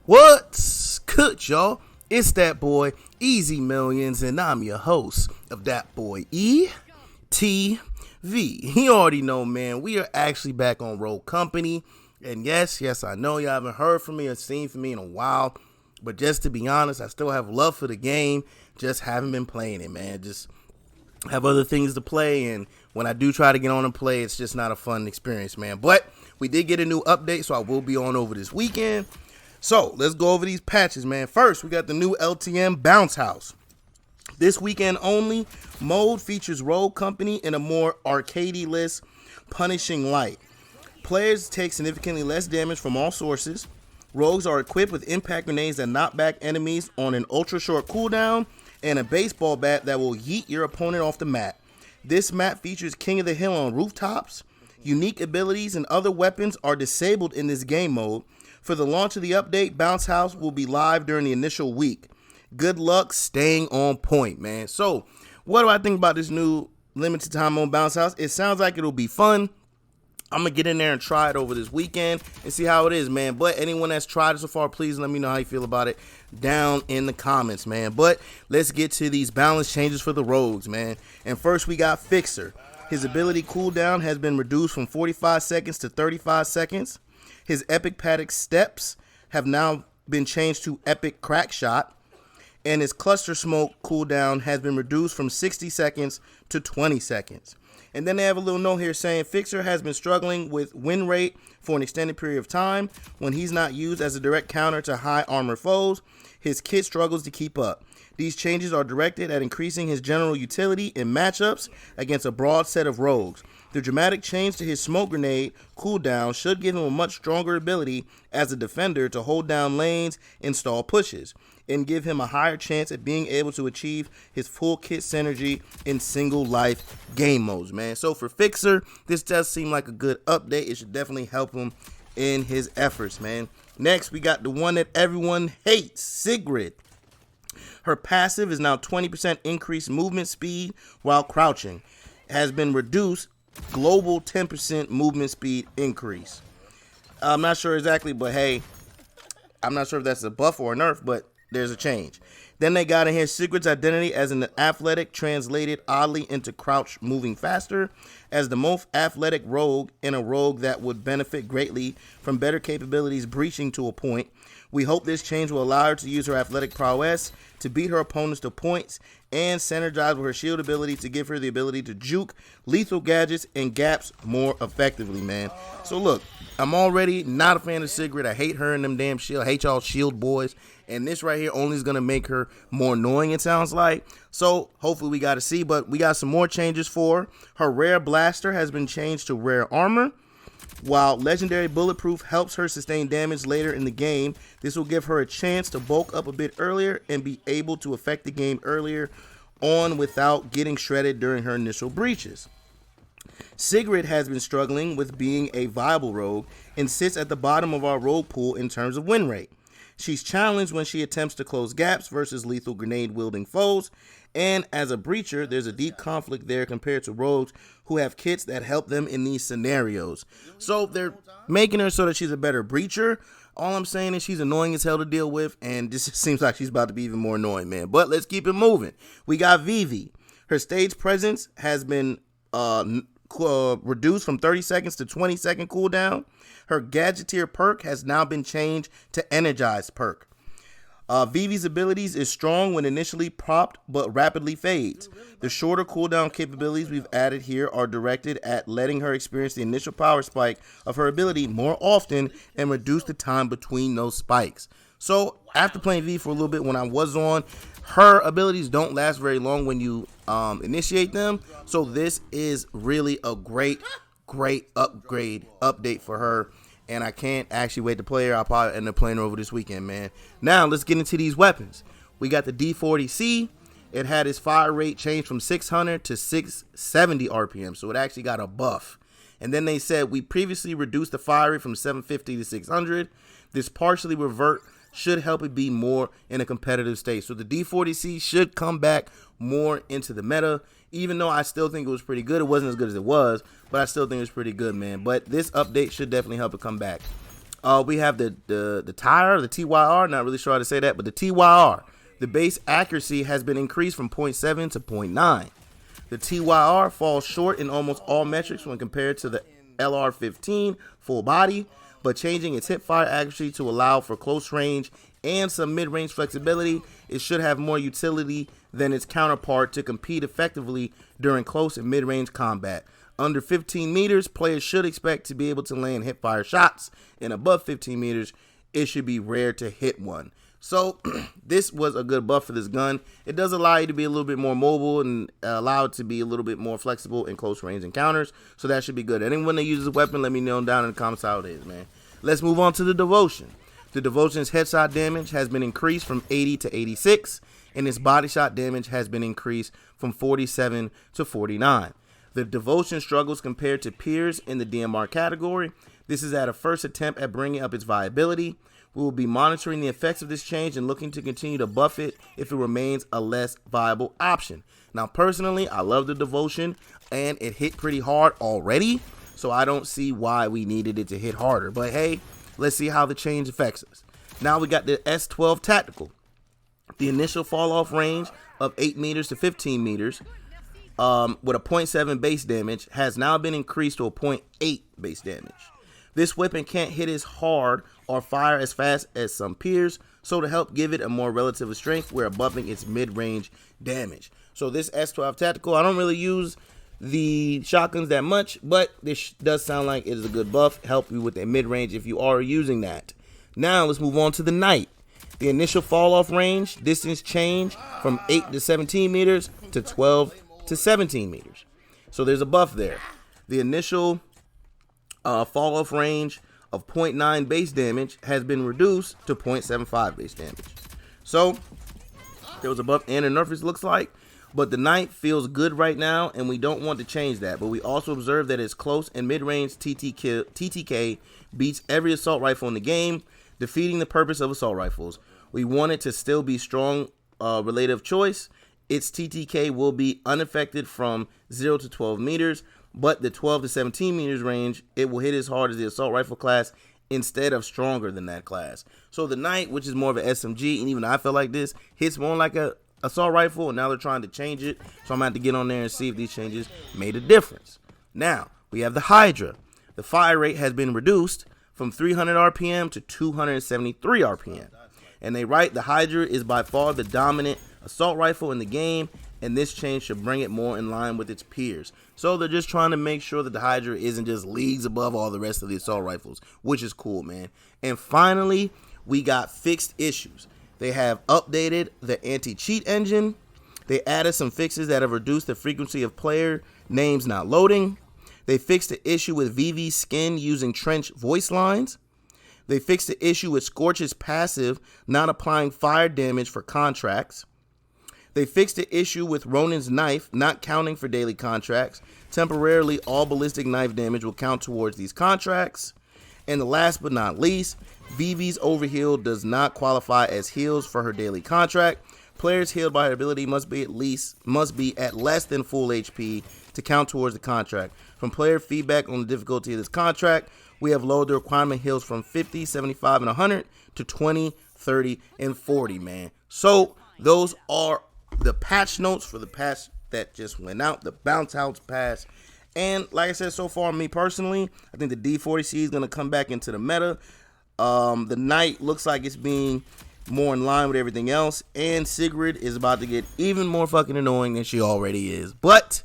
What's good, y'all? It's that boy, Easy Millions, and I'm your host of That Boy ETV. You already know, man, we are actually back on Rogue Company. And yes, I know you haven't heard from me or seen from me in a while. But just to be honest, I still have love for the game. Just haven't been playing it, man. Just have other things to play, and when I do try to get on and play, it's just not a fun experience, man. But we did get a new update, so I will be on over this weekend. So let's go over these patches, man. First, we got the new LTM Bounce House. This weekend only, mode features Rogue Company in a more arcadey-less, punishing light. Players take significantly less damage from all sources. Rogues are equipped with impact grenades that knock back enemies on an ultra-short cooldown, and a baseball bat that will yeet your opponent off the map. This map features King of the Hill on rooftops. Unique abilities and other weapons are disabled in this game mode. For the launch of the update, Bounce House will be live during the initial week. Good luck staying on point, man. So, what do I think about this new limited time mode Bounce House? It sounds like it'll be fun. I'm going to get in there and try it over this weekend and see how it is, man. But anyone that's tried it so far, please let me know how you feel about it down in the comments, man. But let's get to these balance changes for the Rogues, man. And first, we got Fixer. His ability cooldown has been reduced from 45 seconds to 35 seconds. His Epic Paddock steps have now been changed to Epic Crack Shot. And his Cluster Smoke cooldown has been reduced from 60 seconds to 20 seconds. And then they have a little note here saying Fixer has been struggling with win rate for an extended period of time. When he's not used as a direct counter to high armor foes, his kit struggles to keep up. These changes are directed at increasing his general utility in matchups against a broad set of rogues. The dramatic change to his smoke grenade cooldown should give him a much stronger ability as a defender to hold down lanes and stall pushes, and give him a higher chance at being able to achieve his full kit synergy in single life game modes, man. So for Fixer, this does seem like a good update. It should definitely help him in his efforts, man. Next, we got the one that everyone hates, Sigrid. Her passive is now 20% increased movement speed while crouching. Has been reduced global 10% movement speed increase. I'm not sure exactly, but hey, I'm not sure if that's a buff or a nerf, but there's a change. Then they got in here Sigrid's identity as an athletic translated oddly into crouch moving faster. As the most athletic rogue and a rogue that would benefit greatly from better capabilities breaching to a point. We hope this change will allow her to use her athletic prowess to beat her opponents to points and synergize with her shield ability to give her the ability to juke lethal gadgets and gaps more effectively, man. So look, I'm already not a fan of Sigrid. I hate her and them damn shield. I hate y'all shield boys. And this right here only is going to make her more annoying, it sounds like. So hopefully we got to see. But we got some more changes for her. Her rare blaster has been changed to rare armor. While legendary bulletproof helps her sustain damage later in the game, this will give her a chance to bulk up a bit earlier and be able to affect the game earlier on without getting shredded during her initial breaches. Sigrid has been struggling with being a viable rogue and sits at the bottom of our rogue pool in terms of win rate. She's challenged when she attempts to close gaps versus lethal grenade-wielding foes, and as a breacher, there's a deep conflict there compared to rogues who have kits that help them in these scenarios. So they're making her so that she's a better breacher. All I'm saying is she's annoying as hell to deal with, and this seems like she's about to be even more annoying, man. But let's keep it moving. We got Vivi. Her stage presence has been reduced from 30 seconds to 20-second cooldown. Her Gadgeteer perk has now been changed to Energized perk. Vivi's abilities is strong when initially propped, but rapidly fades. The shorter cooldown capabilities we've added here are directed at letting her experience the initial power spike of her ability more often and reduce the time between those spikes. So after playing Vivi for a little bit when I was on, her abilities don't last very long when you initiate them. So this is really a great update for her. And I can't actually wait to play her. I'll probably end up playing her over this weekend, man. Now, let's get into these weapons. We got the D40C. It had its fire rate changed from 600 to 670 RPM. So it actually got a buff. And then they said we previously reduced the fire rate from 750 to 600. This partially revert should help it be more in a competitive state. So the D40C should come back more into the meta, even though I still think it was pretty good. It wasn't as good as it was, but I still think it was pretty good, man. But this update should definitely help it come back. We have the tire, the TYR. Not really sure how to say that, but the TYR. The base accuracy has been increased from 0.7 to 0.9. The TYR falls short in almost all metrics when compared to the LR15 full body, but changing its hip fire accuracy to allow for close range and some mid-range flexibility, it should have more utility than its counterpart to compete effectively during close and mid-range combat. Under 15 meters, players should expect to be able to land hip fire shots, and above 15 meters, it should be rare to hit one. So this was a good buff for this gun. It does allow you to be a little bit more mobile and allow it to be a little bit more flexible in close range encounters. So that should be good. Anyone that uses a weapon, let me know down in the comments how it is, man. Let's move on to the Devotion. The Devotion's headshot damage has been increased from 80 to 86, and its body shot damage has been increased from 47 to 49. The Devotion struggles compared to peers in the DMR category. This is at a first attempt at bringing up its viability. We will be monitoring the effects of this change and looking to continue to buff it if it remains a less viable option. Now, personally, I love the Devotion, and it hit pretty hard already, so I don't see why we needed it to hit harder. But hey, let's see how the change affects us. Now we got the S12 Tactical. The initial fall-off range of 8 meters to 15 meters with a 0.7 base damage has now been increased to a 0.8 base damage. This weapon can't hit as hard or fire as fast as some peers, so to help give it a more relative strength, we're buffing its mid-range damage. So this S12 Tactical, I don't really use the shotguns that much, but this does sound like it is a good buff, help you with the mid-range if you are using that. Now let's move on to the Knight. The initial fall-off range, distance change from 8 to 17 meters to 12 to 17 meters. So there's a buff there. The initial fall-off range of 0.9 base damage has been reduced to 0.75 base damage. So there was a buff and a nerf, it looks like, but the Knight feels good right now, and we don't want to change that. But we also observe that its close and mid-range TTK beats every assault rifle in the game, defeating the purpose of assault rifles. We want it to still be strong relative choice. Its TTK will be unaffected from 0 to 12 meters, but the 12 to 17 meters range, it will hit as hard as the assault rifle class instead of stronger than that class. So the Knight, which is more of an SMG, and even I feel like this, hits more like a assault rifle, and now they're trying to change it. So I'm going to have to get on there and see if these changes made a difference. Now, we have the Hydra. The fire rate has been reduced from 300 RPM to 273 RPM. And they write the Hydra is by far the dominant assault rifle in the game, and this change should bring it more in line with its peers. So they're just trying to make sure that the Hydra isn't just leagues above all the rest of the assault rifles, which is cool, man. And finally, we got fixed issues. They have updated the anti-cheat engine. They added some fixes that have reduced the frequency of player names not loading. They fixed the issue with VV skin using trench voice lines. They fixed the issue with Scorch's passive not applying fire damage for contracts. They fixed the issue with Ronin's knife not counting for daily contracts. Temporarily, all ballistic knife damage will count towards these contracts. And the last but not least, VV's overheal does not qualify as heals for her daily contract. Players healed by her ability must be at less than full HP to count towards the contract. From player feedback on the difficulty of this contract, we have lowered the requirement heals from 50, 75, and 100 to 20, 30, and 40, man. So those are the patch notes for the patch that just went out, the bounce house patch. And like I said, so far, me personally, I think the D40C is going to come back into the meta. The Knight looks like it's being more in line with everything else, and Sigrid is about to get even more fucking annoying than she already is. But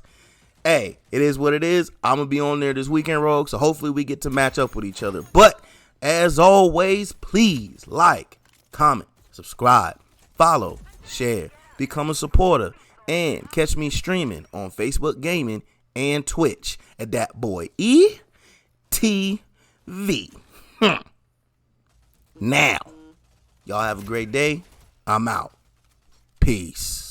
hey, it is what it is. I'm gonna be on there this weekend, Rogue, so hopefully we get to match up with each other. But as always, please like, comment, subscribe, follow, share, become a supporter, and catch me streaming on Facebook Gaming and Twitch at that boy ETV. Now, y'all have a great day. I'm out. Peace.